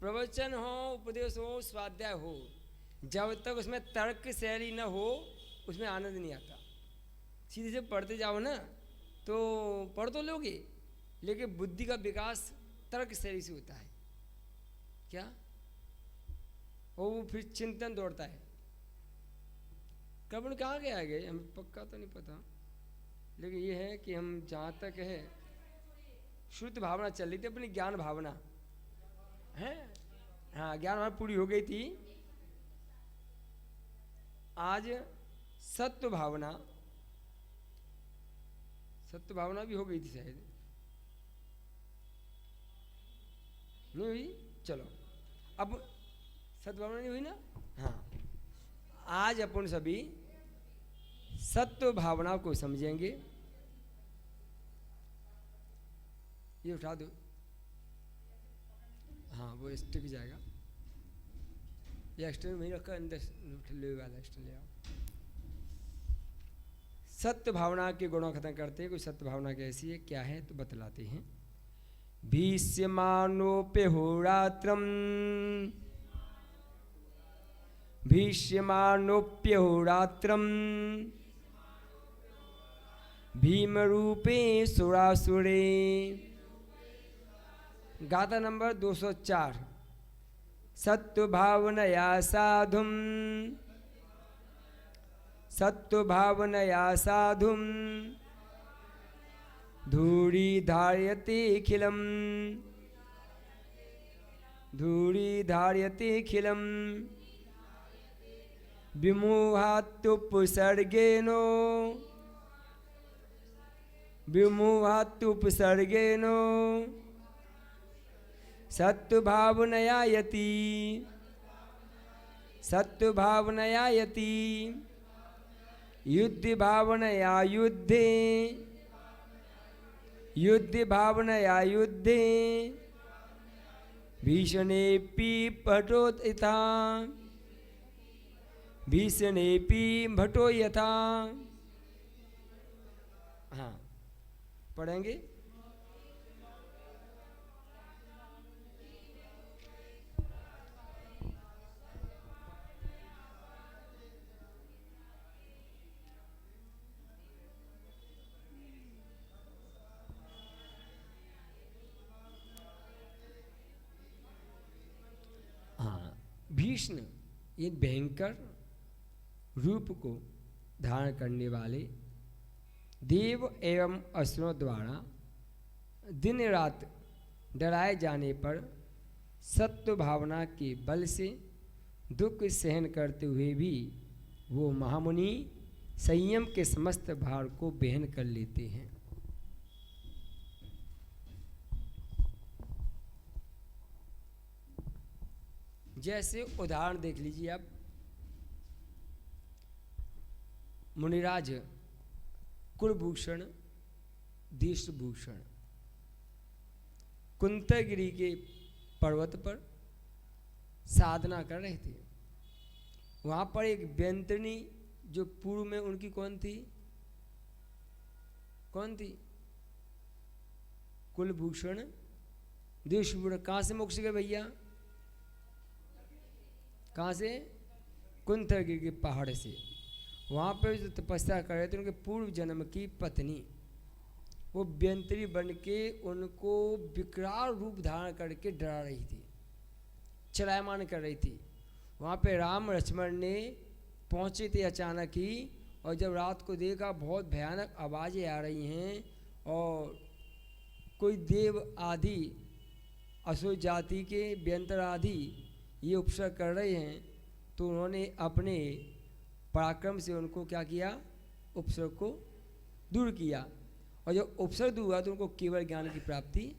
प्रवचन हो, उपदेश हो, स्वाध्याय हो, जब तक उसमें तर्क शैली न हो उसमें आनंद नहीं आता। सीधे से पढ़ते जाओ ना तो पढ़ तो लोगे, लेकिन बुद्धि का विकास तर्क शैली से होता है क्या, और वो फिर चिंतन दौड़ता है। कब कहाँ गया गए हमें पक्का तो नहीं पता, लेकिन ये है कि हम जहाँ तक है शुद्ध भावना चल रही थी, अपनी ज्ञान भावना है। हाँ, ज्ञान भावना पूरी हो गई थी। आज सत्व भावना, सत्य भावना भी हो गई थी शायद, नहीं हुई? चलो अब सत्य भावना नहीं हुई ना। हाँ, आज अपन सभी सत्व भावना को समझेंगे। ये उठा दो, हाँ वो स्टिक जाएगा, ये एक्स्ट्रा वहीं रखा, अंदर ले वाला एक्स्ट्रा ले आओ। सत्य भावना के गुणों खत्म करते हैं। कोई सत्य भावना कैसी है, क्या है, तो बतलाते हैं। भीष्यमानोप्यहोरात्रम, भीष्यमानोप्यहोरात्रम भीमरूपे सुरासुरे। गाथा नंबर 204। सत्व भावनया साधुम, सत्व भावनया साधुम धूरी धार्यते खिलम, धूरी धार्यते खिलम विमोहात्युपसर्गेनो, विमोहात्युपसर्गेनो सत्व भावनया यति, सत्व भावनया यति युद्ध भावनया युद्धे, युद्ध भावनया युद्धे भीषणेऽपि भटो यथा, भीषणेऽपि भटो यथा। हाँ पढ़ेंगे। भीष्म ये भयंकर रूप को धारण करने वाले देव एवं असुरों द्वारा दिन रात डराए जाने पर सत्व भावना के बल से दुख सहन करते हुए भी वो महामुनि संयम के समस्त भार को वहन कर लेते हैं। जैसे उदाहरण देख लीजिए आप, मुनिराज कुलभूषण देशभूषण कुंतगिरी के पर्वत पर साधना कर रहे थे। वहाँ पर एक व्यंतनी जो पूर्व में उनकी कौन थी, कौन थी? कुलभूषण देशभूषण। कहाँ से मोक्ष गए भैया? कहाँ से? कुंतगिरी के पहाड़ से। वहाँ पर जो तपस्या कर रहे थे उनके पूर्व जन्म की पत्नी वो व्यंतरी बन के उनको विकराल रूप धारण करके डरा रही थी, चलायमान कर रही थी। वहाँ पे राम लक्ष्मण ने पहुँचे थे अचानक ही, और जब रात को देखा बहुत भयानक आवाज़ें आ रही हैं और कोई देव आदि असुर जाति के व्यंतर आदि ये उपसर्ग कर रहे हैं, तो उन्होंने अपने पराक्रम से उनको क्या किया, उपसर्ग को दूर किया। और जब उपसर्ग दूर हुआ तो उनको केवल ज्ञान की प्राप्ति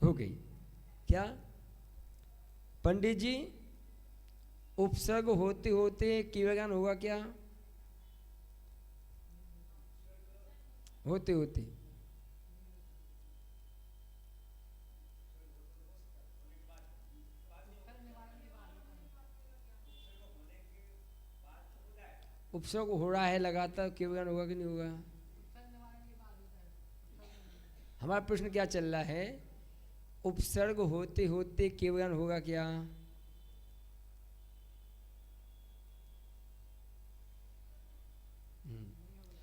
हो गई। क्या पंडित जी, उपसर्ग होते होते केवल ज्ञान होगा क्या? होते होते उपसर्ग हो रहा है लगातार, केवल ज्ञान होगा कि नहीं होगा? हमारा प्रश्न क्या चल रहा है उपसर्ग होते होते केवल होगा क्या?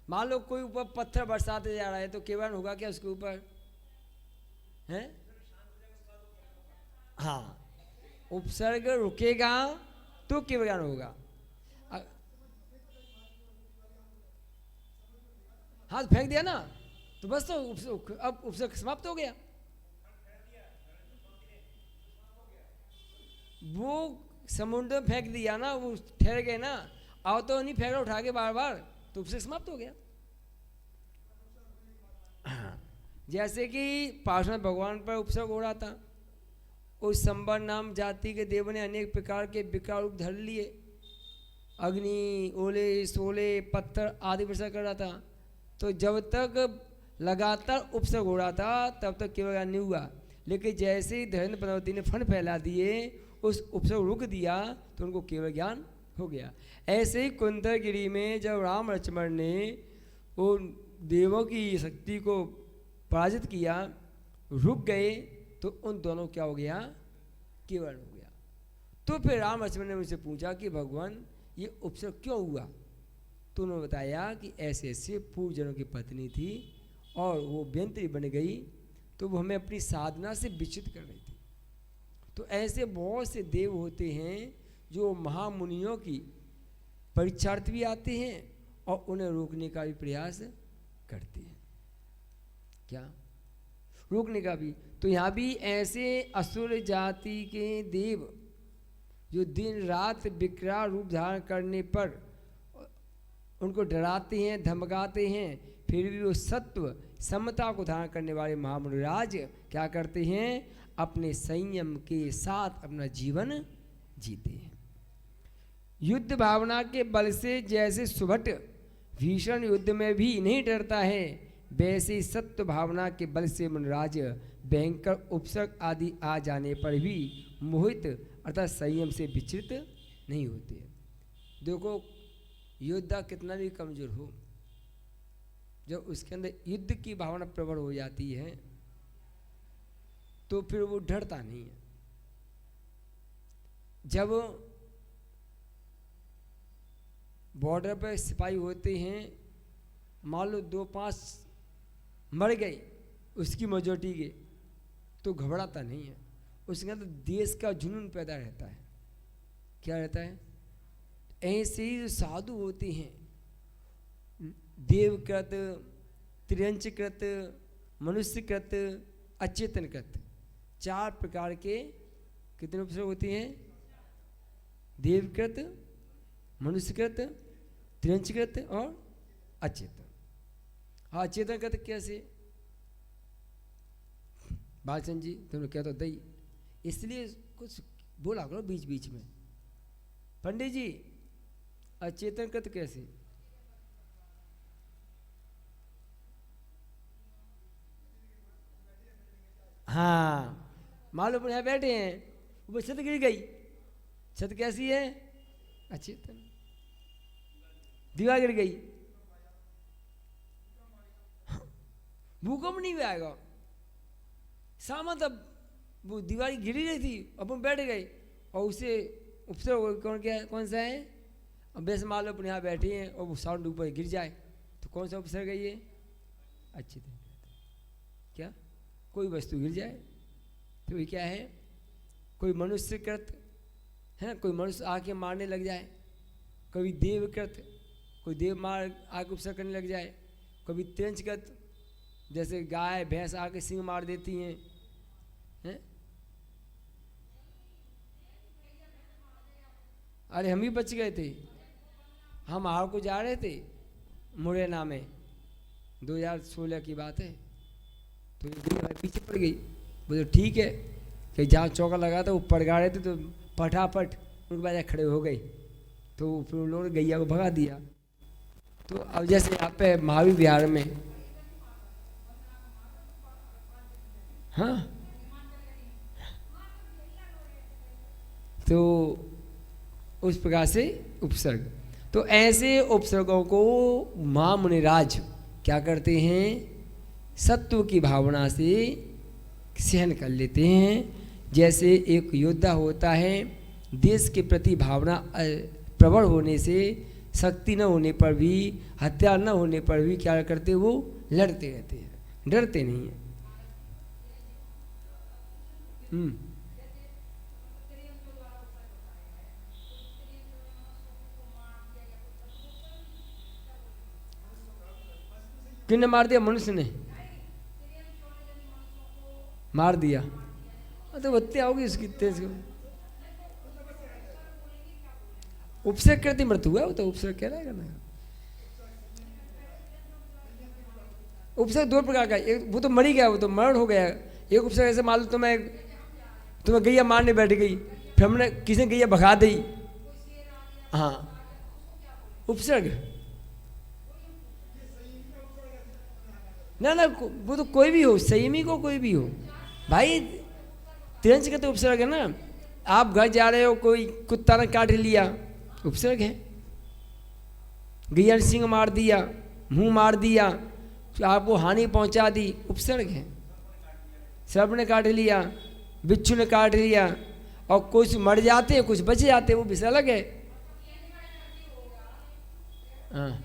मान लो कोई ऊपर पत्थर बरसाते जा रहा है तो केवल होगा क्या उसके ऊपर? है हाँ, उपसर्ग रुकेगा तो केवल होगा। हाथ फेंक दिया ना तो बस, तो अब उपसर्ग समाप्त हो गया। वो समुद्र में फेंक दिया ना, वो ठहर गए ना, आओ तो नहीं फेंक रहा उठा के बार बार, तो उपसर्ग समाप्त हो गया। जैसे कि पार्श्वनाथ भगवान पर उपसर्ग हो रहा था, उस संबर नाम जाति के देव ने अनेक प्रकार के विकार रूप धर लिए, अग्नि, ओले, सोले, पत्थर आदि वर्षा कर रहा था। तो जब तक लगातार उपसर्ग हो रहा था तब तक केवल ज्ञान नहीं हुआ, लेकिन जैसे ही धैर्य पद्मावती ने फन फैला दिए, उस उपसर्ग रुक दिया तो उनको केवल ज्ञान हो गया। ऐसे ही कुंतलगिरी में जब राम लक्ष्मण ने वो देवों की शक्ति को पराजित किया, रुक गए, तो उन दोनों क्या हो गया? केवल हो गया। तो फिर राम लक्ष्मण ने मुझसे पूछा कि भगवान ये उपसर्ग क्यों हुआ? तो उन्होंने बताया कि ऐसे ऐसे पूर्व जनों की पत्नी थी और वो व्यंत्री बन गई, तो वो हमें अपनी साधना से विचलित कर रही थी। तो ऐसे बहुत से देव होते हैं जो महामुनियों की परीक्षार्थ भी आते हैं और उन्हें रोकने का भी प्रयास करते हैं। क्या रोकने का भी? तो यहाँ भी ऐसे असुर जाति के देव जो दिन रात विकराल रूप धारण करने पर उनको डराते हैं, धमकाते हैं, फिर भी वो सत्व समता को धारण करने वाले महामुनिराज क्या करते हैं? अपने संयम के साथ अपना जीवन जीते हैं। युद्ध भावना के बल से जैसे सुभट भीषण युद्ध में भी नहीं डरता है, वैसे ही सत्व भावना के बल से मुनिराज भयंकर उपसर्ग आदि आ जाने पर भी मोहित अर्थात संयम से विचलित नहीं होते। देखो, योद्धा कितना भी कमजोर हो, जब उसके अंदर युद्ध की भावना प्रबल हो जाती है तो फिर वो डरता नहीं है। जब बॉर्डर पर सिपाही होते हैं, मान लो 2-5 मर गए उसकी मेजॉरिटी के, तो घबराता नहीं है, उसके अंदर देश का जुनून पैदा रहता है। क्या रहता है? ऐसे ही जो साधु होते हैं, देवकृत, त्रियंचकृत, मनुष्यकृत, अचेतनकृत, 4 प्रकार के कितने उपसर्ग होते हैं? देवकृत, मनुष्यकृत, त्रियंचकृत और अचेतन। हाँ, अचेतनकृत कैसे? बालचंद जी तुमने क्या तो दई, इसलिए कुछ बोला करो बीच बीच में। पंडित जी, अचेतनकृत कैसे? हाँ, मालूम यहाँ बैठे हैं, ऊपर छत गिर गई, छत कैसी है? अचेतन। दीवार गिर गई, भूकंप नहीं आएगा, सामत अब वो दीवार गिरी रही थी, अपन बैठ गए और उसे उपसर्ग कौन सा है? अब वैसे मान लो अपन यहाँ बैठे हैं और वो साउंड ऊपर गिर जाए तो कौन सा उपसर्ग है ये? अच्छी तरह क्या? कोई वस्तु गिर जाए तो ये क्या है? कोई मनुष्यकृत है, कोई मनुष्य आके मारने लग जाए, कभी देवकृत, कोई देव मार आके उपसर्ग करने लग जाए, कभी त्रियंचकृत, जैसे गाय भैंस आके सिंह मार देती हैं, हैं? अरे हम ही बच गए थे, हम हाड़ को जा रहे थे मुरैना में, 2016 की बात है, तो पीछे पड़ गई। बोले ठीक है कि जहाँ चौका लगा था वो पड़गा रहे थे, तो फटाफट उनके बाद खड़े हो गए, तो फिर उन लोगों ने गैया को भगा दिया। तो अब जैसे यहाँ पे महावीर विहार में, हाँ, तो उस प्रकार से उपसर्ग, तो ऐसे उपसर्गों को महामुनिराज क्या करते हैं? सत्व की भावना से सहन कर लेते हैं। जैसे एक योद्धा होता है, देश के प्रति भावना प्रबल होने से, शक्ति न होने पर भी, हथियार न होने पर भी क्या करते, वो लड़ते रहते हैं, डरते नहीं हैं। किसने मार दिया? मनुष्य ने मार दिया। तो हत्या होगी उसकी तेज। उपसर्ग करती मृत्यु हुआ, वो तो उपसर्ग कह रहेगा ना। उपसर्ग दो प्रकार का, एक वो तो मर ही गया, वो तो मरण हो गया। एक उपसर्ग ऐसे मान लो तुम्हें गैया मारने बैठ गई, फिर हमने किसी ने गैया भगा दी, हाँ उपसर्ग। ना ना, वो तो कोई भी हो, संयमी को कोई भी हो भाई, तिरंज का तो उपसर्ग है ना। आप घर जा रहे हो, कोई कुत्ता ने काट लिया, उपसर्ग है। गैया ने सिंह मार दिया, मुंह मार दिया, आपको हानि पहुंचा दी, उपसर्ग है। सर्प ने काट लिया, बिच्छू ने काट लिया, और कुछ मर जाते हैं, कुछ बच जाते हैं, वो विषय अलग है। हाँ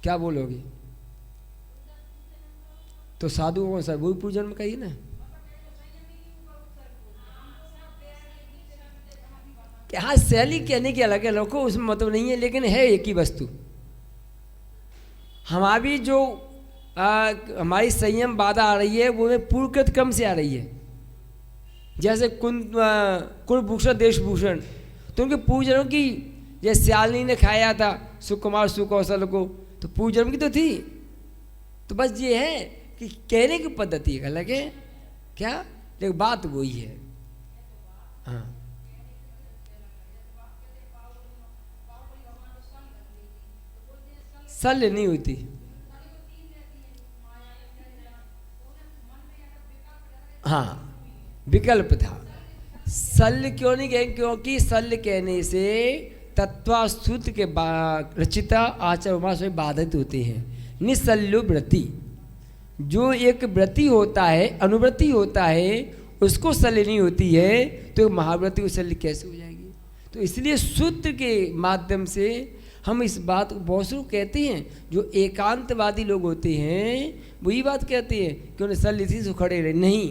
क्या बोलोगे? तो साधु कौन सा, वही पूजन में कही ना। हाँ शैली कहने की अलग है, लोगों उसमें मतलब नहीं है, लेकिन है एक ही वस्तु। हमारी जो हमारी संयम बाधा आ रही है, वो पूर्वकृत क्रम से आ रही है। जैसे कुलभूषण देशभूषण, तो उनके पूजनों की, जैसे श्यालिनी ने खाया था सुकुमार सुकौशल को, तो पूजन की तो थी। तो बस ये है कि कहने की पद्धति अलग है क्या, लेकिन बात वही है। हाँ शल्य नहीं होती। हाँ विकल्प था। शल्य क्यों नहीं कहें? क्योंकि शल्य कहने से तत्वाश्रुत के रचिता आचरण से बाधित होते हैं। निशल्यो व्रति, जो एक व्रति होता है, अनुव्रति होता है, उसको शल्य नहीं होती है, तो महाव्रति को शल्य कैसे हो जाएगी? तो इसलिए सूत्र के माध्यम से हम इस बात को बहुत से कहते हैं। जो एकांतवादी लोग होते हैं वही बात कहते हैं कि उन्हें शल्य थी सो खड़े रहे, नहीं।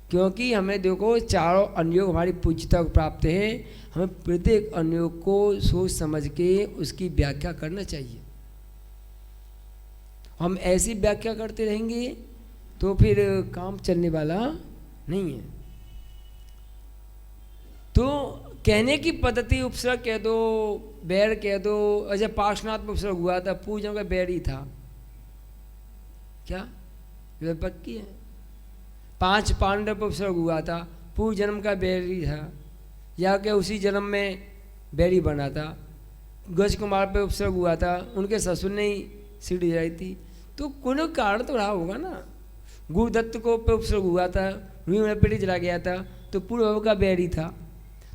क्योंकि हमें देखो चारों अनुयोग हमारी पूज्यता को प्राप्त है, हमें प्रत्येक अनुयोग को सोच समझ के उसकी व्याख्या करना चाहिए। हम ऐसी व्याख्या करते रहेंगे तो फिर काम चलने वाला नहीं है। तो कहने की पद्धति उपसर्ग कह दो, बैर कह दो। अच्छा पार्श्वनाथ में उपसर्ग हुआ था, पूजन का बैर ही था क्या? ये पक्की है। 5 पांडव पर उपसर्ग हुआ था, पूर्व जन्म का बैरी था, या क्या उसी जन्म में बैरी बना था। गज कुमार पे उपसर्ग हुआ था, उनके ससुर ने ही सीढ़ी जलाई थी, तो कोई कारण तो रहा होगा ना। गुरुदत्त को पे उपसर्ग हुआ था, रुई में पेटी जला गया था, तो पूर्व का बैरी था।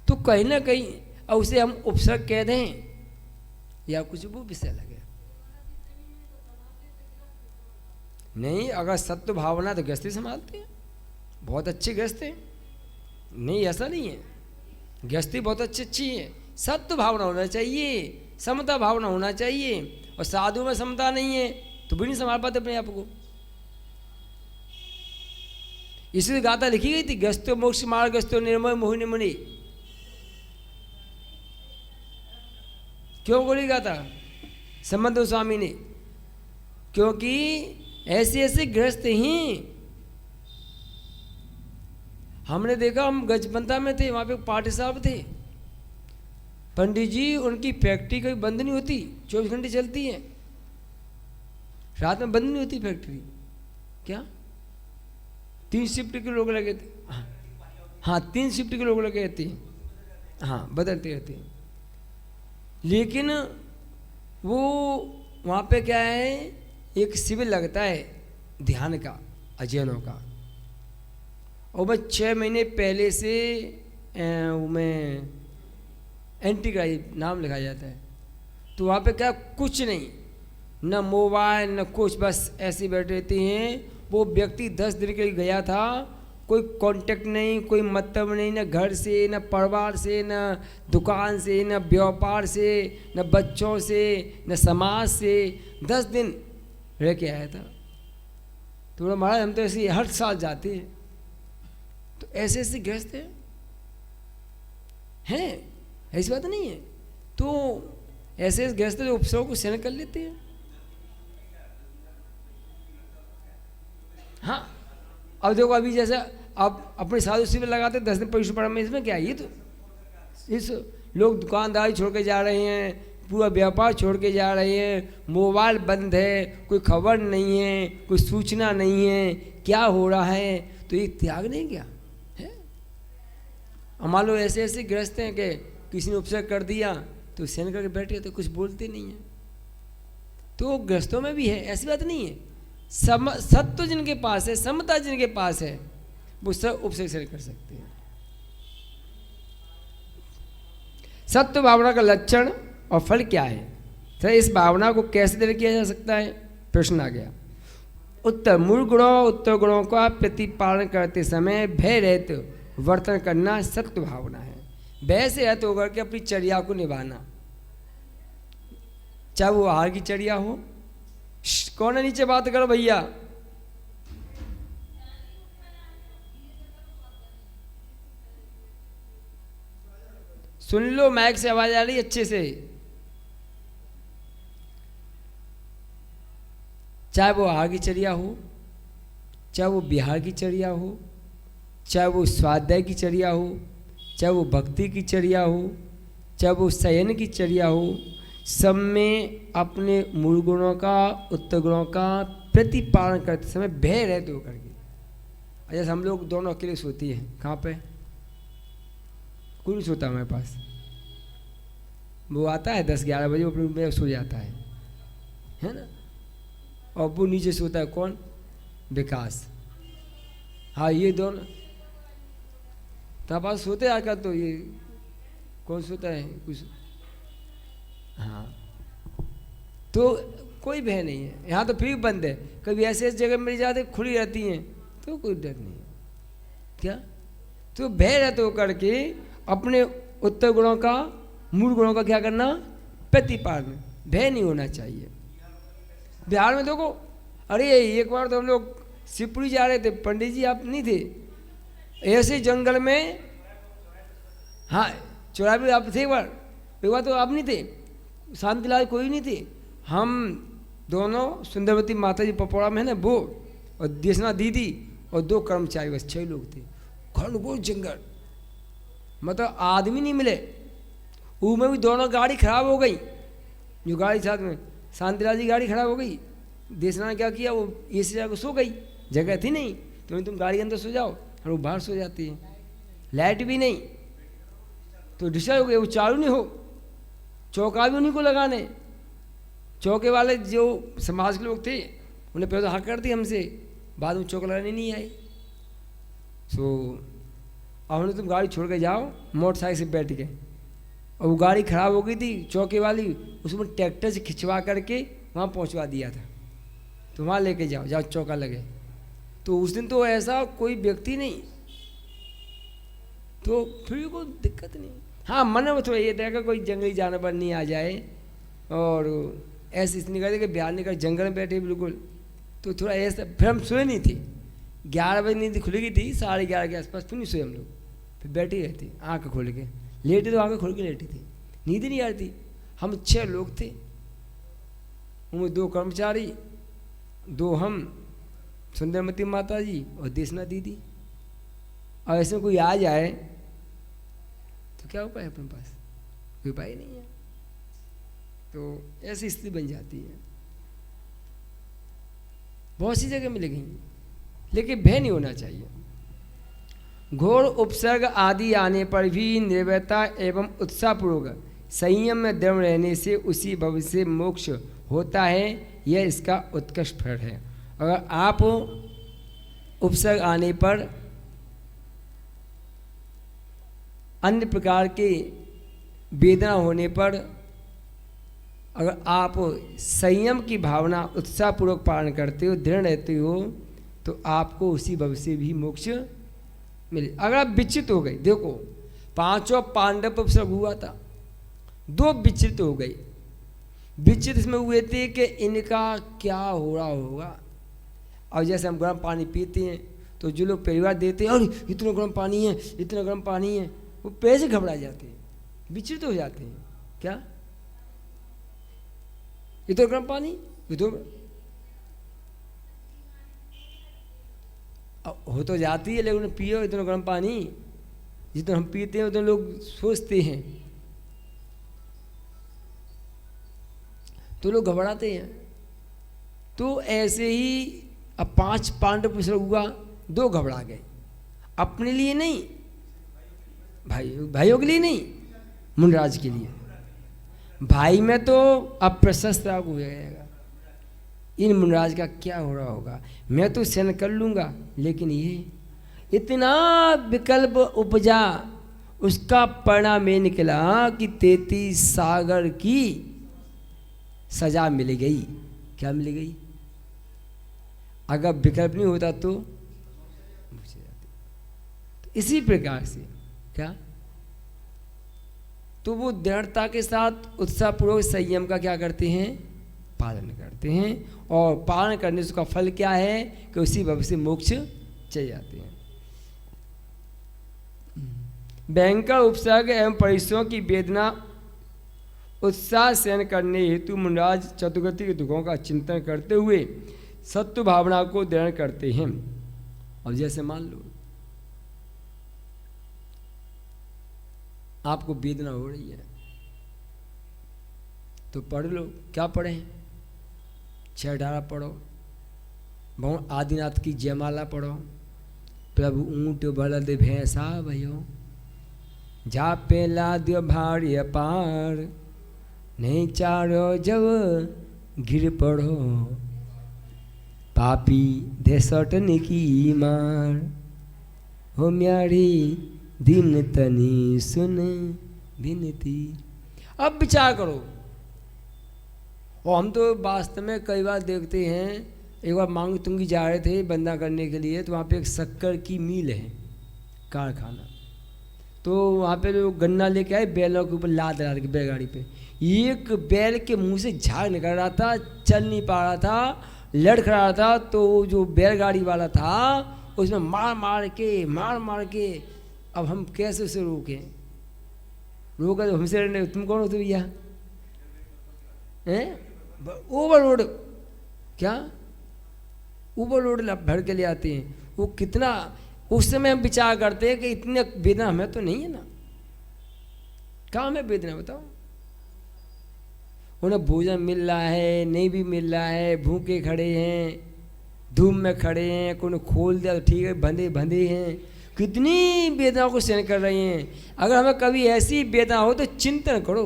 तो कहीं ना कहीं और उसे हम उपसर्ग कह दें या कुछ वो विषय लगे नहीं। अगर सत्य भावना तो गृहस्थी संभालते हैं, बहुत अच्छे गृहस्थ हैं, नहीं ऐसा नहीं है। गृहस्थी बहुत अच्छी है, सत्य भावना होना चाहिए, समता भावना होना चाहिए। और साधु में समता नहीं है तो भी नहीं संभाल पाते अपने आप को। इसलिए गाथा लिखी गई थी, गृहस्थो मोक्ष मार्ग गृहस्थो निर्मय मोहिनी मुनि। क्यों बोली गाथा संबंध स्वामी ने? क्योंकि ऐसे ऐसे गृहस्थ ही हमने देखा। हम गजबंता में थे, वहाँ पे पाठी साहब थे, पंडित जी, उनकी फैक्ट्री कभी बंद नहीं होती, 24 घंटे चलती है, रात में बंद नहीं होती फैक्ट्री। क्या 3 शिफ्ट के लोग लगे थे? हाँ 3 शिफ्ट के लोग लगे थे, हाँ बदलते रहते हैं। लेकिन वो वहाँ पे क्या है, एक शिविर लगता है ध्यान का, अध्ययनों का, और मैं 6 महीने पहले से मैं एंटी का नाम लिखा जाता है, तो वहाँ पे क्या, कुछ नहीं, न मोबाइल न कुछ, बस ऐसे बैठे रहते हैं। वो व्यक्ति 10 दिन के लिए गया था, कोई कांटेक्ट नहीं, कोई मतलब नहीं, न घर से, न परिवार से, न दुकान से, न व्यापार से, न बच्चों से, न समाज से, 10 दिन रह के आया था। तो बोला महाराज हम तो ऐसे हर साल जाते हैं। तो ऐसे ऐसे गृहस्थ हैं, ऐसी बात नहीं है। तो ऐसे ऐसे गृहस्थ जो उपसव को सहन कर लेते हैं। हाँ, अब देखो अभी जैसा आप अपने साधु शिविर लगाते 10 दिन परिश्रम में, इसमें क्या है? ये तो इस लोग दुकानदारी छोड़ के जा रहे हैं, पूरा व्यापार छोड़ के जा रहे हैं, मोबाइल बंद है, कोई खबर नहीं है, कोई सूचना नहीं है, क्या हो रहा है, तो ये त्याग नहीं क्या है? मान लो ऐसे ऐसे गृहस्थ हैं कि किसी ने उपसर्ग कर दिया तो सहन करके बैठे तो कुछ बोलते नहीं हैं। तो गृहस्थों में भी है, ऐसी बात नहीं है। सत्व जिनके पास है, समता जिनके पास है, वो सब उपसर्ग सहन कर सकते हैं। सत्व भावना का लक्षण और फल क्या है? सर इस भावना को कैसे दृढ़ किया जा सकता है? प्रश्न आ गया। उत्तर, मूल गुणों उत्तर गुणों का प्रतिपालन करते समय भय रहित वर्तन करना सत्व भावना है। भय से रहित होकर के अपनी चर्या को निभाना, चाहे वो आहार की चर्या हो। कौन है नीचे बात करो भैया? सुन लो, माइक से आवाज आ रही अच्छे से। चाहे वो आहार की चर्या हो, चाहे वो बिहार की चर्या हो, चाहे वो स्वाध्याय की चर्या हो, चाहे वो भक्ति की चर्या हो, चाहे वो शयन की चर्या हो, सब में अपने मूल गुणों का उत्तर गुणों का प्रतिपालन करते समय भय रहते होकर के। जैसे हम लोग दोनों अकेले सोती हैं, कहाँ पे? कोई नहीं सोता हमारे पास। वो आता है 10-11 बजे, अपने रूम में सो जाता है ना। और वो नीचे सोता है कौन? विकास। हाँ, ये दोनों पास सोते आकर। तो ये कौन सोता है? कुछ। हाँ, तो कोई भय नहीं है यहाँ, तो फिर बंद है। कभी ऐसे ऐसी जगह मिल जाते खुली रहती हैं तो कोई डर नहीं है क्या? तो भय रहते होकर के अपने उत्तर गुणों का, मूल गुणों का क्या करना? प्रतिपालन। भय नहीं होना चाहिए। बिहार में देखो, अरे एक बार तो हम लोग शिवपुरी जा रहे थे, पंडित जी आप नहीं थे, ऐसे जंगल में। हाँ, चौराहे पे आप थे एक बार तो आप नहीं थे, शांतिलाल कोई नहीं थे। हम दोनों, सुंदरवती माता जी पपौड़ा में है ना वो, और देशना दीदी और 2 कर्मचारी, बस 6 लोग थे। घनघोर जंगल, मतलब आदमी नहीं मिले। में भी दोनों गाड़ी खराब हो गई। जो गाड़ी साथ में शांतिलाल जी गाड़ी खराब हो गई, देशना ने क्या किया, वो एसी जाकर सो गई, जगह थी नहीं। तो तुम गाड़ी के अंदर सो जाओ, और वो बाहर सो जाती है। लाइट भी नहीं, तो डिस्टर्ब हो गए, वो चालू नहीं हो। चौका भी उन्हीं को लगाने। चौके वाले जो समाज के लोग थे, उन्हें पहले तो हाँ कर दी हमसे, बाद में चौका लगाने नहीं आए। सो अब हमने, तुम गाड़ी छोड़ के जाओ, मोटरसाइकिल से बैठ गए। और वो गाड़ी खराब हो गई थी चौके वाली, उसमें ट्रैक्टर से खिंचवा करके वहाँ पहुँचवा दिया था। तो वहाँ लेके जाओ, जहाँ चौका लगे। तो उस दिन तो ऐसा कोई व्यक्ति नहीं, तो फिर भी कोई दिक्कत नहीं। हाँ, मन में थोड़ा ये था कि कोई जंगली जानवर नहीं आ जाए, और ऐसे इसलिए करते कि बिहार निकल जंगल में बैठे बिल्कुल। तो थोड़ा ऐसा, फिर हम सोए नहीं थे। 11 बजे नींद खुल गई थी, 11:30 के आसपास, फिर नहीं सोए हम लोग। फिर बैठे रहते आँख खोल के, लेटे तो आँखें खोल के लेटी थी, नींद नहीं आ रही थी। हम 6 लोग थे, उनमें 2 कर्मचारी, 2 हम, सुंदरमती माता जी और देशना दीदी। और ऐसे कोई आ जाए तो क्या उपाय है अपने पास? कोई उपाय नहीं है। तो ऐसी स्थिति बन जाती है। बहुत सी जगह मिलेगी, लेकिन भय नहीं होना चाहिए। घोर उपसर्ग आदि आने पर भी निर्भयता एवं उत्साहपूर्वक संयम में दृढ़ रहने से उसी भविष्य से मोक्ष होता है। यह इसका उत्कृष्ट फल है। अगर आप उपसर्ग आने पर, अन्य प्रकार के वेदना होने पर अगर आप संयम की भावना उत्साहपूर्वक पालन करते हो, दृढ़ रहते हो, तो आपको उसी भव से भी मोक्ष मिले। अगर आप विचलित हो गए, देखो 5 पांडव पर सब हुआ था, 2 विचलित हो गए। विचलित इसमें हुए थे कि इनका क्या हो रहा होगा। और जैसे हम गर्म पानी पीते हैं तो जो लोग परिवार देते हैं, और इतना गर्म पानी है, इतना गर्म पानी है, वो पैसे घबरा जाते हैं, विचलित हो जाते हैं। क्या इतना गर्म पानी, इतना हो तो जाती है, लेकिन पियो इतना गर्म पानी, जितना हम पीते हैं उतना लोग सोचते हैं, तो लोग घबराते हैं। तो ऐसे ही अब 5 पांडव पुरुष हुआ, 2 घबरा गए, अपने लिए नहीं, भाइयों के लिए नहीं, मुनराज के लिए। भाई में तो अब प्रशस्त हो जाएगा, इन मुनराज का क्या हो रहा होगा, मैं तो सहन कर लूँगा, लेकिन ये इतना विकल्प उपजा, उसका परिणाम ये निकला कि 33 सागर की सजा मिल गई। क्या मिल गई? अगर विकल्प नहीं होता तो इसी प्रकार से क्या, तो वो दृढ़ता के साथ उत्साहपूर्वक संयम का क्या करते हैं, पालन करते हैं, और पालन करने से उसका फल क्या है कि उसी भव से मोक्ष चले जाते हैं। भयंकर उपसर्ग एवं परिश्रम की वेदना उत्साह सहन करने हेतु मुनराज चतुर्गति के दुखों का चिंतन करते हुए सत्व भावना को दृढ़ करते हैं। और जैसे मान लो आपको वेदना हो रही है, तो पढ़ लो, क्या पढ़ें, 6 पढ़ो, भगवान आदिनाथ की जयमाला पढ़ो, प्रभु ऊंट बलद भैंसा भयो, जा पे लाद्य भारी अपार, नहीं चारो जब गिर पड़ो, पापी देसटन की मार, हो म्यारी दिन तनी सुन विनती। अब विचार करो, और हम तो वास्तव में कई बार देखते हैं, एक बार मांग तुंगी जा रहे थे बंदा करने के लिए, तो वहाँ पे एक शक्कर की मिल है, कारखाना, तो वहाँ पे लोग गन्ना लेके आए, बैलों के ऊपर लाद डाल के बैलगाड़ी पे, एक बैल के मुंह से झाग निकल रहा था, चल नहीं पा रहा था, लड़ख रहा था, तो जो बैलगाड़ी वाला था उसमें मार मार के, अब हम कैसे उसे रोकें, रोका तो हमसे, तुम कौन हो तो भैया, ओवरलोड, क्या ओवरलोड भर के ले आते हैं। वो कितना, उस समय हम विचार करते हैं कि इतने वेदना हमें तो नहीं है ना, कहाँ हमें वेदना बताओ। उन्हें भोजन मिल रहा है, नहीं भी मिल रहा है, भूखे खड़े हैं, धूप में खड़े हैं, कोई खोल दिया तो ठीक है, बंधे हैं, कितनी वेदनाओं को सहन कर रहे हैं। अगर हमें कभी ऐसी वेदना हो तो चिंतन करो।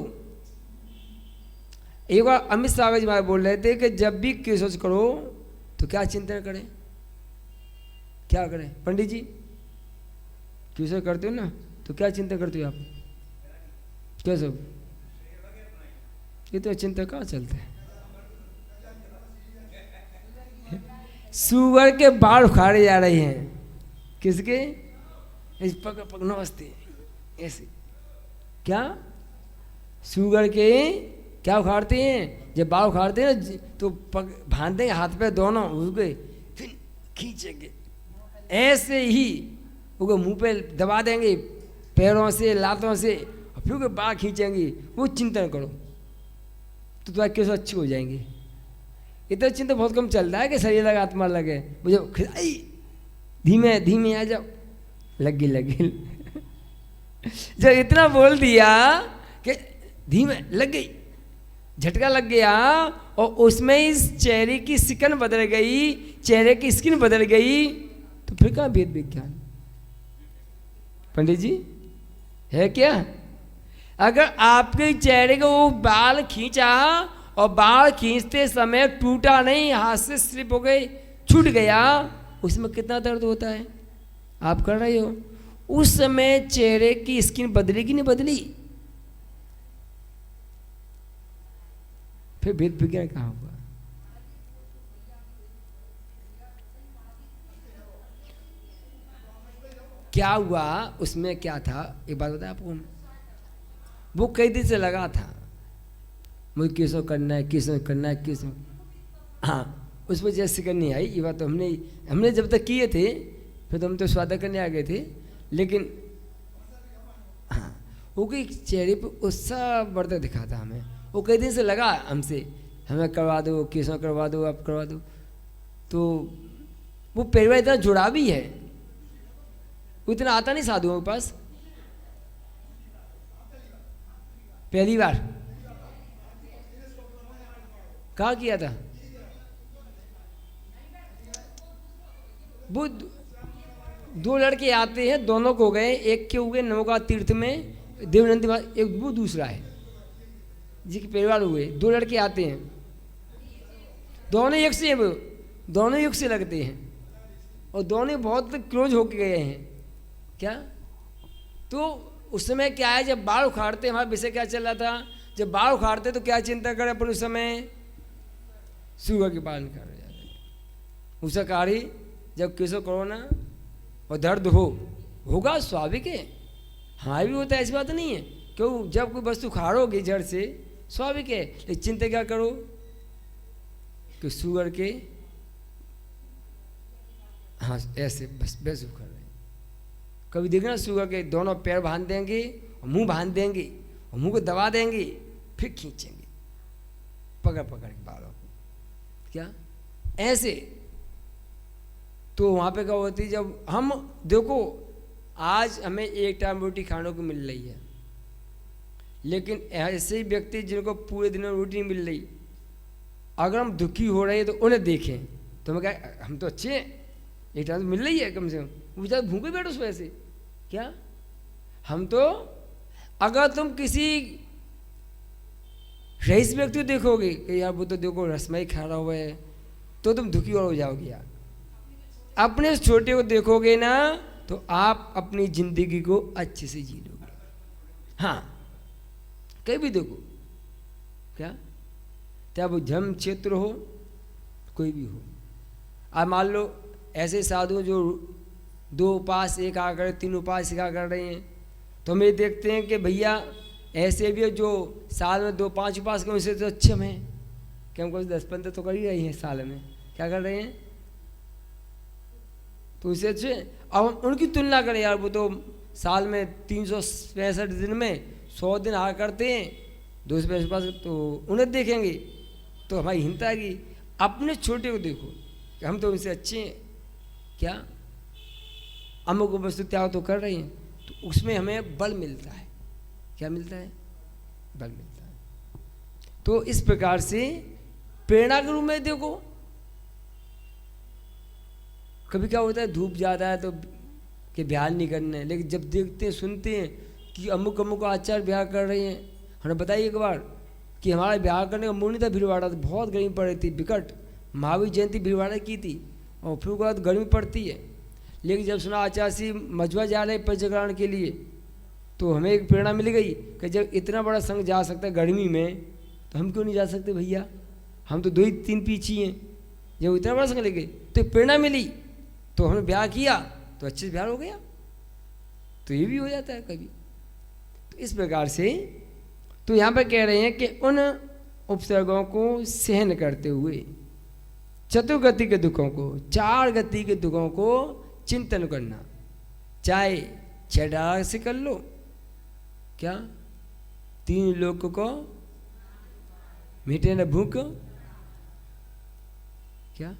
एक बार अमित शाह जी महाराज बोल रहे थे कि जब भी केस करो तो क्या चिंतन करें, क्या करें पंडित जी, केस करते हो ना, तो क्या चिंतन करते हो आप, क्या सब, ये तो चिंता कहाँ चलते हैं। सुअर के बाल उखाड़े जा रहे हैं, किसके, इस पग नमस्ते ऐसे, क्या सुअर के क्या उखाड़ते हैं, जब बाल उखाड़ते हैं ना तो पग बांध देंगे हाथ पे दोनों, उसके फिर खींचेंगे, ऐसे ही वो मुंह पे दबा देंगे पैरों से लातों से, और फिर बाल खींचेंगे। वो चिंतन करो तो तुम्हारे केस अच्छी हो जाएंगे। इतना चिंता बहुत कम चल रहा है कि शरीर लगा आत्मा लगे, मुझे धीमे धीमे आ जाओ, लगी जब इतना बोल दिया कि धीमे लग गई, झटका लग गया, और उसमें इस चेहरे की सिकन बदल गई, चेहरे की स्किन बदल गई, तो फिर कहाँ वेद विज्ञान पंडित जी है क्या। अगर आपके चेहरे को वो बाल खींचा और बाल खींचते समय टूटा नहीं, हाथ से स्लिप हो गई, छूट गया, उसमें कितना दर्द होता है, आप कर रहे हो। उस समय चेहरे की स्किन बदली कि नहीं बदली, फिर भेद विज्ञान कहाँ हुआ? क्या हुआ उसमें, क्या था एक बात बताया आपको। वो कई दिन से लगा था मुझे केसव करना है, केसव करना है, केसव। हाँ, उस वजह से करनी आई ये बात। तो हमने जब तक किए थे फिर तो हम तो स्वादा करने आ गए थे, लेकिन हाँ वो कोई चेहरे पे उत्साह बढ़ता दिखा था हमें। वो कई दिन से लगा हमसे, हमें करवा दो, केसव करवा दो, आप करवा दो। तो वो परिवार इतना जुड़ा भी है, उतना आता नहीं साधुओं के पास। पहली बार कहाँ किया था? वो दो लड़के आते हैं, दोनों को गए, एक के हुए नवका तीर्थ में देवनंदी, एक वो दूसरा है जिसके परिवार हुए। दो लड़के आते हैं, दोनों एक से, दोनों एक से लगते हैं और दोनों बहुत क्लोज होके गए हैं। क्या? तो उस समय क्या है, जब बाढ़ उखाड़ते, हमारा विषय क्या चल रहा था, जब बाढ़ उखाड़ते तो क्या चिंता करें अपन उस समय? सुअर के पालन कर रहे हैं। उसका कार्य जब केसव करो ना और दर्द होगा, स्वाभाविक है, हाँ भी होता है, ऐसी बात नहीं है। क्यों? जब कोई वस्तु उखाड़ोगे जड़ से, स्वाभाविक है। लेकिन चिंता क्या करो कि सुअर के, हाँ ऐसे बस बस उखाड़ रहे हैं। कभी देखना सुअर के दोनों पैर बांध देंगे और मुंह बांध देंगे और मुंह को दबा देंगे, फिर खींचेंगे पकड़ पकड़ के बालों को। क्या ऐसे? तो वहाँ पे क्या होती, जब हम देखो आज हमें एक टाइम रोटी खाने को मिल रही है, लेकिन ऐसे ही व्यक्ति जिनको पूरे दिन में रोटी नहीं मिल रही, अगर हम दुखी हो रहे हैं तो उन्हें देखें तो हमें क्या, हम तो अच्छे हैं, एक टाइम तो मिल रही है कम से कम, वो बेचारे भूखे बैठो उस वजह से। क्या हम तो, अगर तुम किसी रईस व्यक्ति को देखोगे कि यार वो तो देखो रसमलाई खा रहा हुआ है, तो तुम दुखी और हो जाओगे यार। अपने छोटे को देखोगे ना तो आप अपनी जिंदगी को अच्छे से जी लोगे। हाँ कहीं भी देखो, क्या चाहे वो धर्म क्षेत्र हो, कोई भी हो। अब मान लो ऐसे साधु जो 2 उपास एक आ कर 3 उपास सिखा कर रहे हैं, तो हम ये देखते हैं कि भैया ऐसे भी जो साल में 2-5 उपास करें उससे तो अच्छे में कि हमको 10-15 तो कर ही रही हैं साल में, क्या कर रहे हैं, तो उससे अच्छे। अब हम उनकी तुलना करें यार, वो तो साल में 365 दिन में 100 दिन हार करते हैं, 265 उपास, तो उन्हें देखेंगे तो हमारी हिंता आएगी। अपने छोटे को देखो कि हम तो उनसे अच्छे हैं, क्या अमुक वस्तु त्याग तो कर रहे हैं, तो उसमें हमें बल मिलता है। क्या मिलता है? बल मिलता है। तो इस प्रकार से प्रेरणा के रूप में देखो, कभी क्या होता है धूप ज़्यादा है तो कि ब्याह नहीं करना है, लेकिन जब देखते हैं सुनते हैं कि अमुक अमुक आचार्य ब्याह कर रहे हैं, हमें बताइए एक बार कि हमारा ब्याह करने का मूड नहीं था, भीड़वाड़ा था, बहुत गर्मी पड़ रही थी विकट, महावीर जयंती भीड़वाड़ा की थी और फिर उसके बाद गर्मी पड़ती है। लेकिन जब सुना आचार्य श्री मझवा जा रहे पंचग्रहण के लिए, तो हमें एक प्रेरणा मिल गई कि जब इतना बड़ा संघ जा सकता है गर्मी में, तो हम क्यों नहीं जा सकते भैया, हम तो 2-3 पीछे हैं, जब इतना बड़ा संघ लेके तो प्रेरणा मिली, तो हमने ब्याह किया तो अच्छे से ब्याह हो गया। तो ये भी हो जाता है कभी। तो इस प्रकार से तो यहाँ पर कह रहे हैं कि उन उपसर्गों को सहन करते हुए चतुर्गति के दुखों को, 4 गति के दुखों को चिंतन करना, चाहे 6 डाला से कर लो, क्या 3 लोक को मिटे न भूख, क्या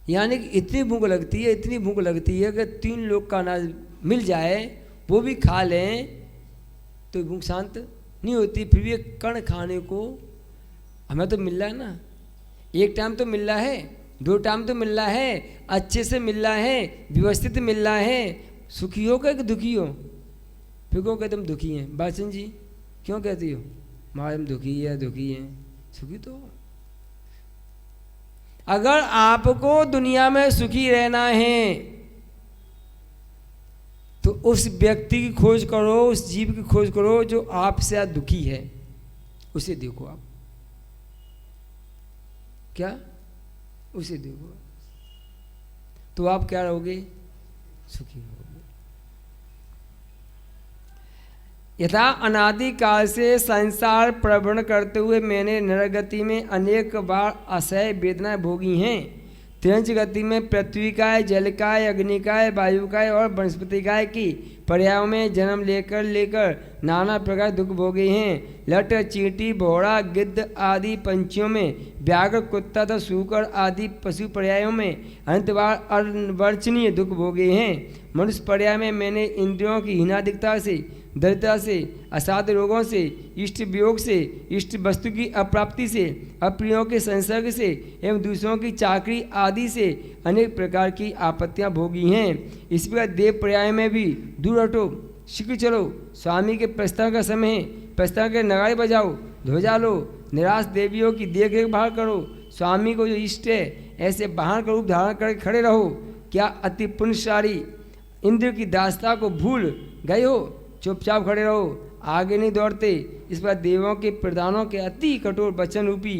यानी कि इतनी भूख लगती है, इतनी भूख लगती है कि 3 लोग का अनाज मिल जाए वो भी खा लें तो भूख शांत नहीं होती। फिर भी एक कण खाने को हमें तो मिल रहा है ना, एक टाइम तो मिल रहा है, 2 टाइम तो मिल रहा है, अच्छे से मिल रहा है, व्यवस्थित मिल रहा है। सुखी हो क्या कि दुखी हो? फिर क्यों कहते हम दुखी हैं? बाचन जी क्यों कहती हो माँ हम दुखी है, दुखी हैं? सुखी तो हो। अगर आपको दुनिया में सुखी रहना है तो उस व्यक्ति की खोज करो, उस जीव की खोज करो जो आपसे दुखी है। उसे देखो आप, क्या उसे देखो, तो आप क्या रहोगे, सुखी रहोगे। यथा अनादि काल से संसार प्रवण करते हुए मैंने नरगति में अनेक बार असह्य वेदनाएं भोगी हैं। त्रिंच गति में पृथ्वीकाय, जलकाय, अग्निकाय, वायुकाय और वनस्पतिकाय की पर्यायों में जन्म लेकर लेकर नाना प्रकार दुख भोगे हैं। लट, चींटी, भौरा, गिद्ध आदि पंछियों में, व्याघ्र, कुत्ता तथा सूकर आदि पशु पर्यायों में अंतवार अवर्चनीय दुख भोगे हैं। मनुष्य पर्याय में मैंने इंद्रियों की हीनाधिकता से, दरिद्रता से, असाध्य रोगों से, इष्ट वियोग से, इष्ट वस्तु की अप्राप्ति से, अप्रियों के संसर्ग से एवं दूसरों की चाकरी आदि से अनेक प्रकार की आपत्तियां भोगी हैं। इस प्रकार देव पर्याय में भी दूर हटो, शीघ्र चलो, स्वामी के प्रस्थान का समय है, प्रस्थान के नगाड़े बजाओ, ध्वजा लो, निराश देवियों की देख रेख बाहर करो, स्वामी को जो इष्ट है ऐसे वाहन का रूप धारण करके खड़े रहो। क्या अति पुण्यशाली इंद्र की दास्ता को भूल गए हो? चुपचाप खड़े रहो, आगे नहीं दौड़ते। इस पर देवों के प्रधानों के अति कठोर वचन रूपी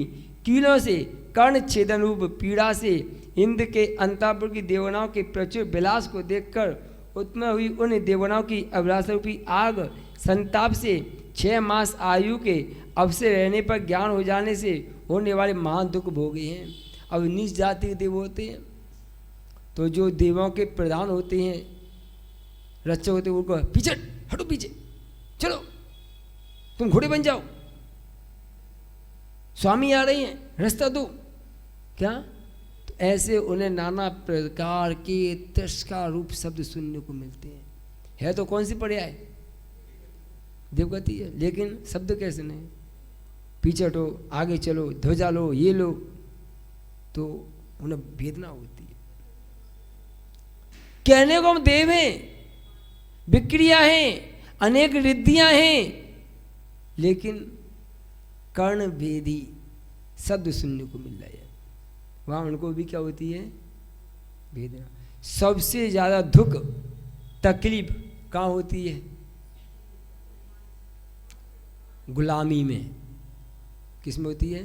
कीलों से, कर्ण छेदन रूप पीड़ा से, इंद्र के अंतापुर की देवनाओं के प्रचुर विलास को देखकर उत्पन्न हुई उन देवनाओं की अभिलाषा रूपी आग संताप से 6 मास आयु के अवसर रहने पर ज्ञान हो जाने से होने वाले महान दुख भोगे हैं। अब नीच जाति के देव होते हैं, तो जो देवों के प्रधान होते हैं, रक्षक होते हैं, उनको पीछे हटो, पीछे चलो, तुम घोड़े बन जाओ, स्वामी आ रहे हैं, रास्ता दो। क्या? तो ऐसे उन्हें नाना प्रकार के तिरस्कार रूप शब्द सुनने को मिलते हैं। है तो कौन सी पर्याय? देवगति है, लेकिन शब्द कैसे नहीं? पीछे हटो, आगे चलो, ध्वजा लो, ये लो, तो उन्हें वेदना होती है। कहने को हम देव हैं, विक्रिया हैं, अनेक रिद्धियां हैं, लेकिन कर्ण भेदी शब्द सुनने को मिल रहा है, वहां उनको भी क्या होती है? वेदना। सबसे ज्यादा दुख तकलीफ कहाँ होती है? गुलामी में। किस में होती है?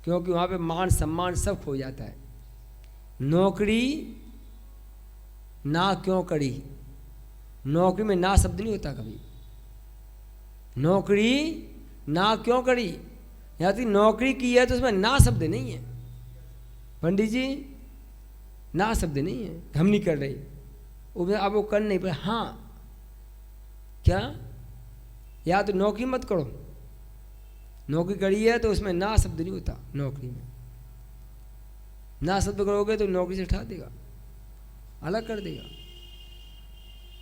क्योंकि वहां पे मान सम्मान सब खो जाता है। नौकरी ना क्यों करी, नौकरी में ना शब्द नहीं होता कभी। नौकरी ना क्यों करी, यहाँ तक नौकरी की है तो उसमें ना शब्द नहीं है। पंडित जी, ना शब्द नहीं है, हम नहीं कर रहे, अब वो कर नहीं पाए। हाँ, क्या? या तो नौकरी मत करो, नौकरी करी है तो उसमें ना शब्द नहीं होता। नौकरी में ना शब्द करोगे तो नौकरी से उठा देगा, अलग कर देगा।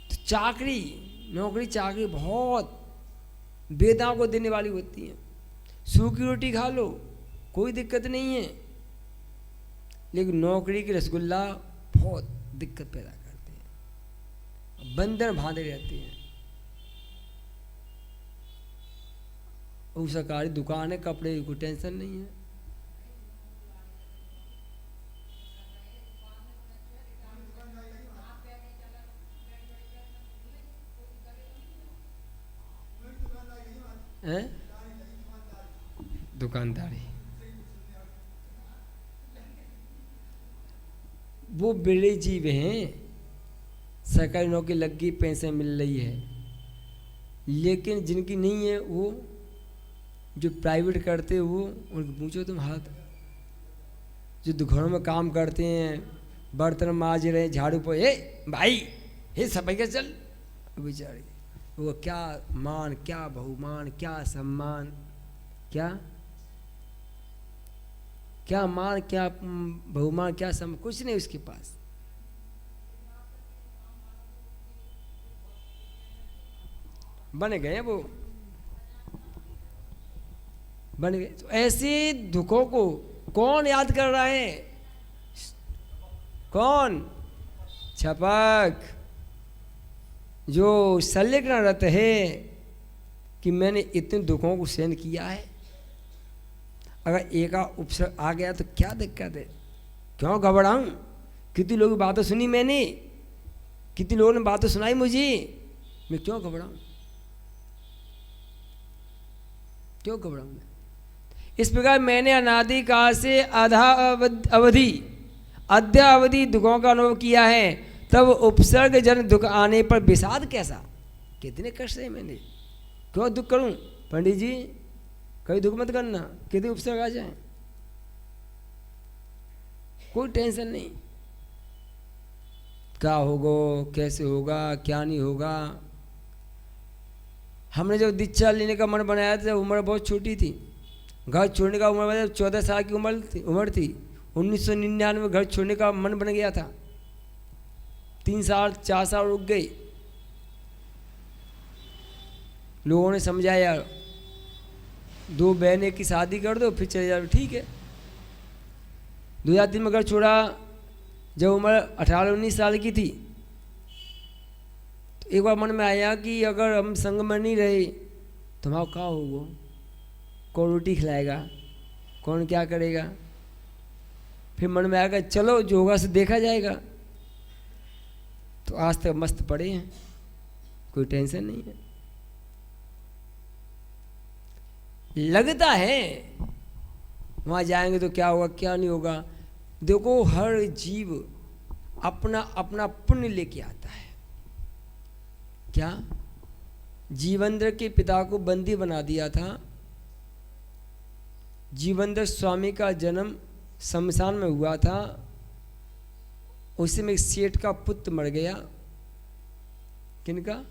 तो चाकरी, नौकरी चाकरी बहुत वेदनाओं को देने वाली होती है। सूखी रोटी खा लो, कोई दिक्कत नहीं है, लेकिन नौकरी की रसगुल्ला बहुत दिक्कत पैदा करते हैं, बंधन बांधे रहते हैं। वो सरकारी दुकान है, कपड़े की कोई टेंशन नहीं है। दुकानदारी, वो बिरले जीव हैं। सरकारी नौकरी लग गई, पैसे मिल रही है, लेकिन जिनकी नहीं है, वो जो प्राइवेट करते हैं, वो उनको पूछो तुम हाथ, जो घरों में काम करते हैं, बर्तन मांज रहे हैं, झाड़ू पर, ए भाई, हे सफाई का चल, बेचारे वो क्या मान, क्या बहुमान, क्या सम्मान, क्या क्या मान, क्या बहुमान, क्या सम्मान, कुछ नहीं उसके पास। बन गए वो, बन गए। तो ऐसे दुखों को कौन याद कर रहा है? कौन? छपक, जो संलग्नरत है कि मैंने इतने दुखों को सहन किया है। अगर एक उपसर्ग आ गया तो क्या दिक्कत है? क्यों घबराऊं? कितनी लोगों की बातें सुनी मैंने, कितनी लोगों ने बातें सुनाई मुझे, मैं क्यों घबराऊं? क्यों घबराऊं मैं? इस प्रकार मैंने अनादि काल से आधा अवधि अद्यावधि दुखों का अनुभव किया है, तब उपसर्ग जन दुख आने पर विषाद कैसा? कितने कष्ट है मैंने, क्यों दुख करूं? पंडित जी कभी दुख मत करना, कितने उपसर्ग आ जाए, कोई टेंशन नहीं। क्या होगा, कैसे होगा, क्या नहीं होगा। हमने जब दीक्षा लेने का मन बनाया था, उम्र बहुत छोटी थी। घर छोड़ने का उम्र 14 साल की उम्र थी। 1999 में घर छोड़ने का मन बन गया था। 3 साल 4 साल रुक गई। लोगों ने समझाया 2 बहनें की शादी कर दो फिर चले जाओ, ठीक है। 2003 में घर छोड़ा, जब उम्र 18-19 साल की थी। तो एक बार मन में आया कि अगर हम संग में नहीं रहे तो हमारा क्या होगा, कौन रोटी खिलाएगा, कौन क्या करेगा। फिर मन में आएगा चलो जो होगा से देखा जाएगा। तो आज तक मस्त पड़े हैं, कोई टेंशन नहीं है। लगता है वहाँ जाएंगे तो क्या होगा क्या नहीं होगा। देखो हर जीव अपना अपना पुण्य लेके आता है। क्या जीवेंद्र के पिता को बंदी बना दिया था। जीवेंद्र स्वामी का जन्म शमशान में हुआ था। उसी में एक सेठ का पुत्र मर गया। किनका?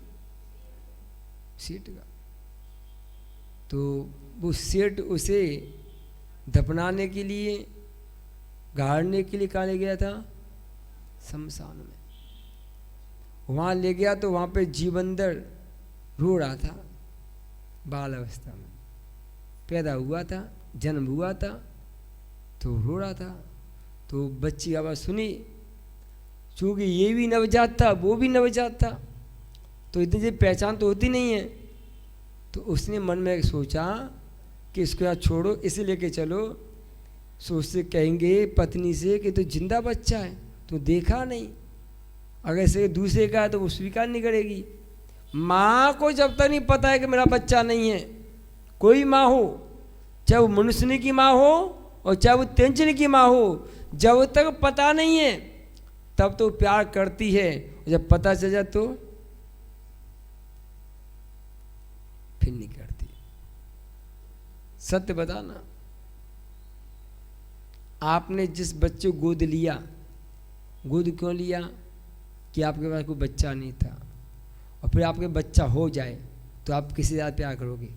सेठ का। तो वो सेठ उसे दफनाने के लिए, गाड़ने के लिए कहाँ ले गया था? शमशान में। वहाँ ले गया तो वहाँ पे जीवेंद्र रो रहा था। बाल अवस्था में पैदा हुआ था, जन्म हुआ था, तो रो रहा था। तो बच्ची की आवाज़ सुनी, चूँकि ये भी नवजात था वो भी नवजात था, तो इतनी देर पहचान तो होती नहीं है। तो उसने मन में सोचा कि इसको यहाँ छोड़ो, इसे लेके चलो। सो उससे कहेंगे पत्नी से कि तो जिंदा बच्चा है, तो देखा नहीं। अगर इसे दूसरे का है तो वो स्वीकार नहीं करेगी। माँ को जब तक नहीं पता है कि मेरा बच्चा नहीं है, कोई माँ हो, चाहे वो मनुष्य की माँ हो और चाहे वो तेंजन की माँ हो, जब तक पता नहीं है तब तो प्यार करती है। जब पता चल जाए तो फिर नहीं करती। सत्य बताना, आपने जिस बच्चे को गोद लिया, गोद क्यों लिया? कि आपके पास कोई बच्चा नहीं था। और फिर आपके बच्चा हो जाए तो आप किसी ज़्यादा प्यार करोगे?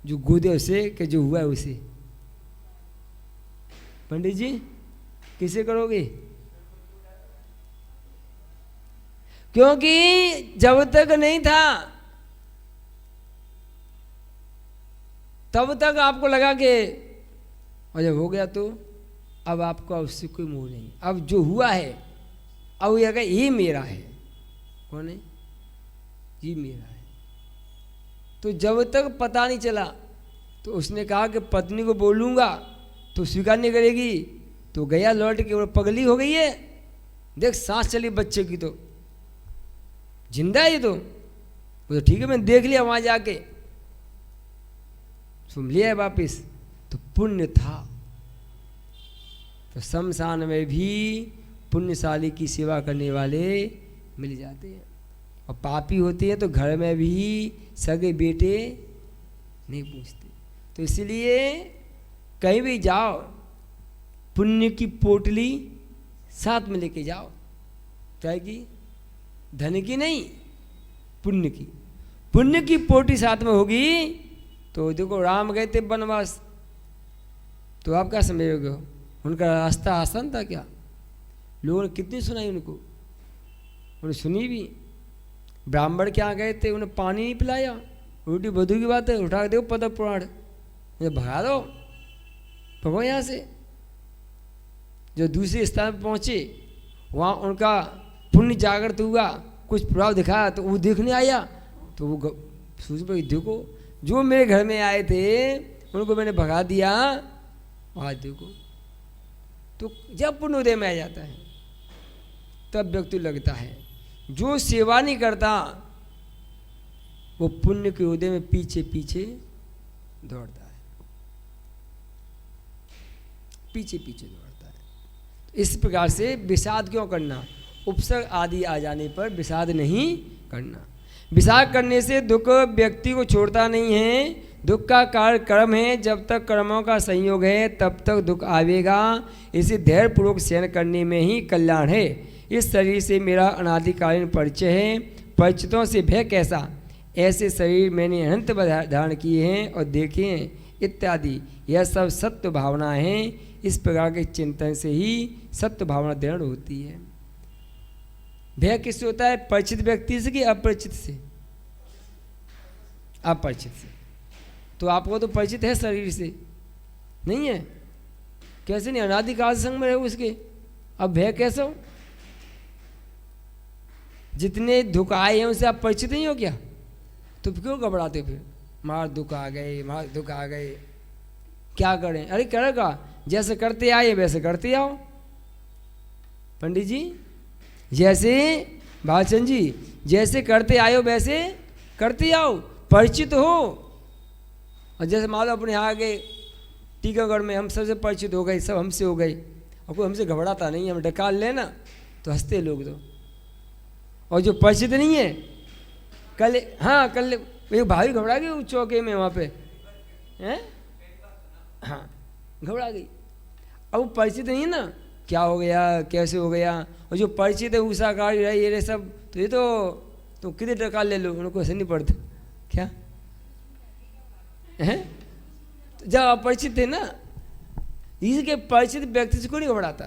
जो गोदे उसे कि जो हुआ है उसे? पंडित जी किसे करोगे? क्योंकि जब तक नहीं था तब तक आपको लगा कि, और जब हो गया तो अब आपका उससे कोई मोह नहीं। अब जो हुआ है अब ये कहे ये मेरा है। कौन है? ये मेरा है। तो जब तक पता नहीं चला तो उसने कहा कि पत्नी को बोलूँगा तो स्वीकार नहीं करेगी। तो गया लौट के, वो पगली हो गई है, देख सांस चली बच्चे की, तो जिंदा है ये तो। वो तो ठीक है मैंने देख लिया वहाँ जाके, सुन लिया है वापिस, तो पुण्य था। तो शमशान में भी पुण्यशाली की सेवा करने वाले मिल जाते हैं। और पापी होते हैं तो घर में भी सगे बेटे नहीं पूछते। तो इसलिए कहीं भी जाओ पुण्य की पोटली साथ में लेके जाओ। क्या की? धन की नहीं, पुण्य की। पुण्य की पोटली साथ में होगी तो देखो राम गए थे वनवास, तो आप क्या समझोगे? उनका रास्ता आसान था क्या? लोगों ने कितनी सुनाई उनको, उन्हें सुनी भी। ब्राह्मण के यहाँ गए थे, उन्हें पानी नहीं पिलाया, उल्टी बधू की बात है, उठा के देखो पद पुराण, भगा दो भगो यहाँ से। जो दूसरे स्थान पर पहुँचे वहाँ उनका पुण्य जागृत हुआ, कुछ प्रभाव दिखाया, तो वो देखने आया। तो वो सोच पर देखो जो मेरे घर में आए थे उनको मैंने भगा दिया, आज देखो। तो जब पुण्योदय में आ जाता है तब व्यक्ति लगता है। जो सेवा नहीं करता वो पुण्य के उदय में पीछे पीछे दौड़ता है, पीछे पीछे दौड़ता है। इस प्रकार से विषाद क्यों करना? उपसर्ग आदि आ जाने पर विषाद नहीं करना। विषाद करने से दुख व्यक्ति को छोड़ता नहीं है। दुख का कारण कर्म है, जब तक कर्मों का संयोग है तब तक दुख आवेगा। इसे धैर्यपूर्वक सहन करने में ही कल्याण है। इस शरीर से मेरा अनादिकालीन परिचय है, परिचितों से भय कैसा, ऐसे शरीर मैंने अनंत धारण किए हैं और देखे हैं इत्यादि, यह सब सत्य भावना है। इस प्रकार के चिंतन से ही सत्य भावना दृढ़ होती है। भय किससे होता है? परिचित व्यक्ति से कि अपरिचित से? अपरिचित से। तो आपको तो परिचित है शरीर से, नहीं है? कैसे नहीं? अनादिकाल संग में रहे उसके, अब भय कैसे हो? जितने दुख आए हैं उनसे आप परिचित नहीं हो क्या? तो क्यों घबराते फिर? मार दुख आ गए, मार दुख आ गए, क्या करें? अरे करेगा, जैसे करते आए वैसे करते आओ। पंडित जी जैसे, भालचंद जी जैसे करते आए हो वैसे करते आओ, परिचित हो। और जैसे मान लो अपने यहाँ आ गए टीकमगढ़ में, हम सबसे परिचित हो गए, सब हमसे हो गए, और कोई हमसे घबराता नहीं, हम डकाल लेना तो हंसते लोग तो। और जो परिचित नहीं है, कल, हाँ कल एक भाई घबरा गई उस चौके में वहाँ पे, हैं? हाँ घबरा गई। अब वो परिचित नहीं है ना, क्या हो गया, कैसे हो गया। और जो परिचित है उषाकारी रहे ये सब, तो ये तो कितने टका ले लो, उनको ऐसे नहीं पड़ता क्या है? तो जब अपरिचित है ना, इसके परिचित व्यक्ति से कोई नहीं घबराता।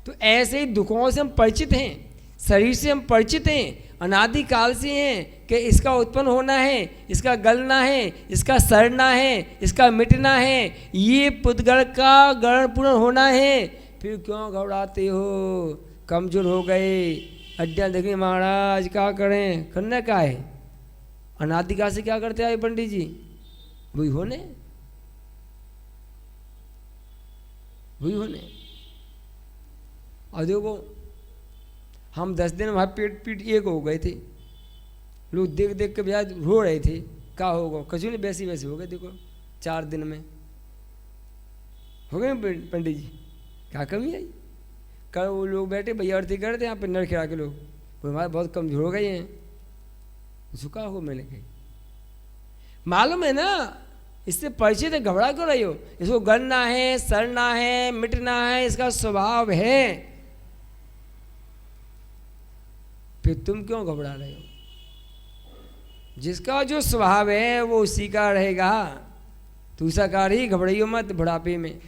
तो ऐसे ही दुखों से हम परिचित हैं, शरीर से हम परिचित हैं, अनादिकाल से हैं कि इसका उत्पन्न होना है, इसका गलना है, इसका सड़ना है, इसका मिटना है, ये पुद्गल का गण पूर्ण होना है। फिर क्यों घबराते हो? कमजोर हो गए, अड्डा देखिए महाराज क्या करें, करना क्या है? अनादिकाल से क्या करते आए पंडित जी? वही होने, वही होने। और देखो हम 10 दिन वहाँ पेट पीट एक हो गए थे, लोग देख देख के बजाय रो रहे थे, क्या होगा? कचू नहीं, वैसे वैसे हो गए। देखो 4 दिन में हो गए पंडित जी, क्या कमी आई? कल वो लोग बैठे भैया आरती करते यहाँ पे नरखेड़ा के लोग, वो हमारे बहुत कमजोर हो गए हैं। झुका हो, मैंने कही मालूम है ना, इससे परिचित है, घबरा क्यों रही हो? इसको गलना है, सड़ना है, मिटना है, इसका स्वभाव है, फिर तुम क्यों घबरा रहे हो? जिसका जो स्वभाव है वो उसी का रहेगा। दूसरा कार ही घबराइयो मत बुढ़ापे में।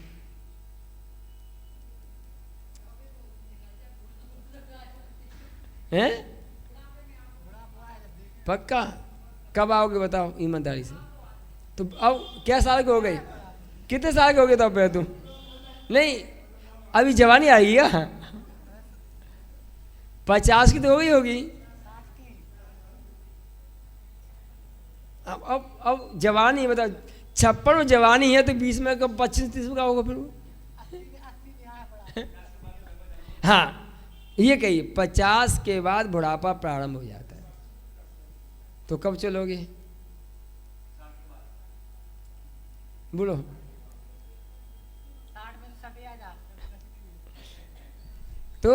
हैं? पक्का? कब आओगे बताओ ईमानदारी से? तो अब क्या साल के हो गए? कितने साल के हो गए तब पे तुम? नहीं अभी जवानी आई है, 50 की तो हो गई होगी। अब जवानी बता, 56 में जवानी है तो 20 में कब 25-30 का होगा फिर? हाँ ये कहिए 50 के बाद बुढ़ापा प्रारंभ हो जाता है। तो कब चलोगे? बोलो। तो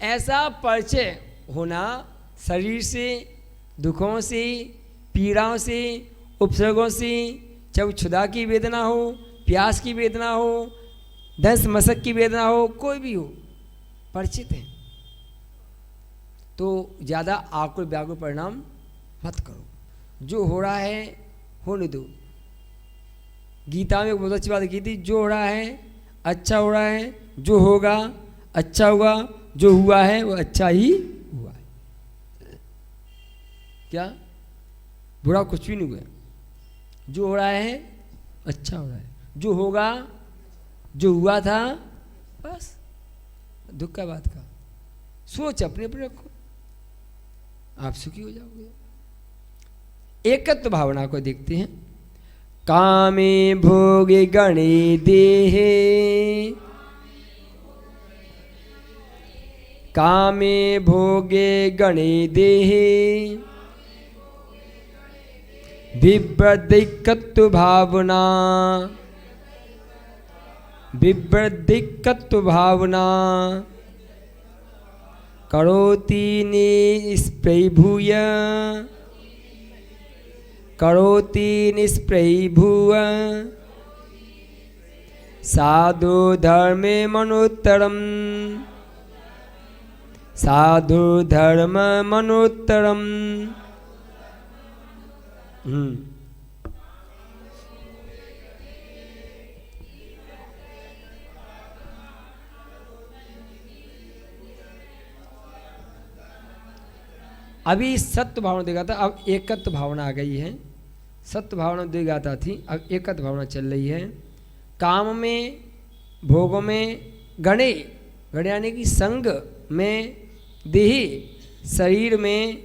ऐसा परिचय होना शरीर से, दुखों से, पीड़ाओं से, उपसर्गों से, चाहे क्षुधा की वेदना हो, प्यास की वेदना हो, दंश मशक की वेदना हो, कोई भी हो, परिचित है। तो ज़्यादा आकुल व्याकुल परिणाम मत करो। जो हो रहा है होने दो। गीता में एक बहुत अच्छी बात की थी, जो हो रहा है अच्छा हो रहा है, जो होगा अच्छा होगा, जो हुआ है वो अच्छा ही हुआ है। क्या बुरा कुछ भी नहीं हुआ? जो हो रहा है अच्छा हो रहा है, जो होगा, जो हुआ था, बस दुख का बात का सोच अपने पर रखो, आप सुखी हो जाओगे। एकत्व भावना को देखते हैं। कामे भोगे गणे देहे, कामे भोगे गणे देहे, विवृद्धिकत्व भावना, विवृद्धिकत्व भावना करोति निष्प्रभूय, करोति निष्प्रभूय साधु धर्मे मनोत्तरम, साधु धर्म मनोत्तरम। अभी सत्य भावना दिखाता, अब एकत्व भावना आ गई है। सत्य भावना दिखाता थी, अब एकत्व भावना चल रही है। काम में, भोग में, गणे, गणे यानी कि संग में, देही शरीर में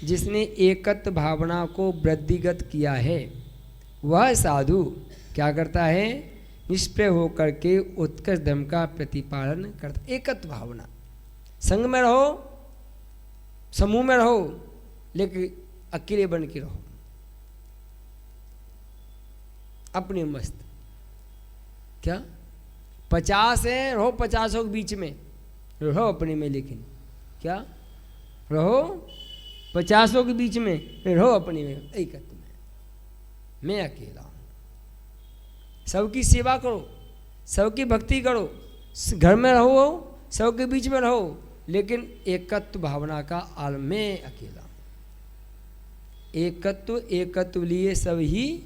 जिसने एकत्व भावना को वृद्धिगत किया है, वह साधु क्या करता है? निष्प्रय होकर के उत्कर्ष धर्म का प्रतिपालन करता। एकत्व भावना, संग में रहो, समूह में रहो, लेकिन अकेले बन के रहो, अपने मस्त। क्या 50 है, रहो 50 के बीच में, रहो अपने में, लेकिन क्या रहो 50 के बीच में, रहो अपने में, एकत्व में। मैं अकेला हूं। सबकी सेवा करो, सबकी भक्ति करो, घर में रहो, सबके बीच में रहो, लेकिन एकत्व भावना का आलम में अकेला हूं। एकत्व, एकत्व लिए सब ही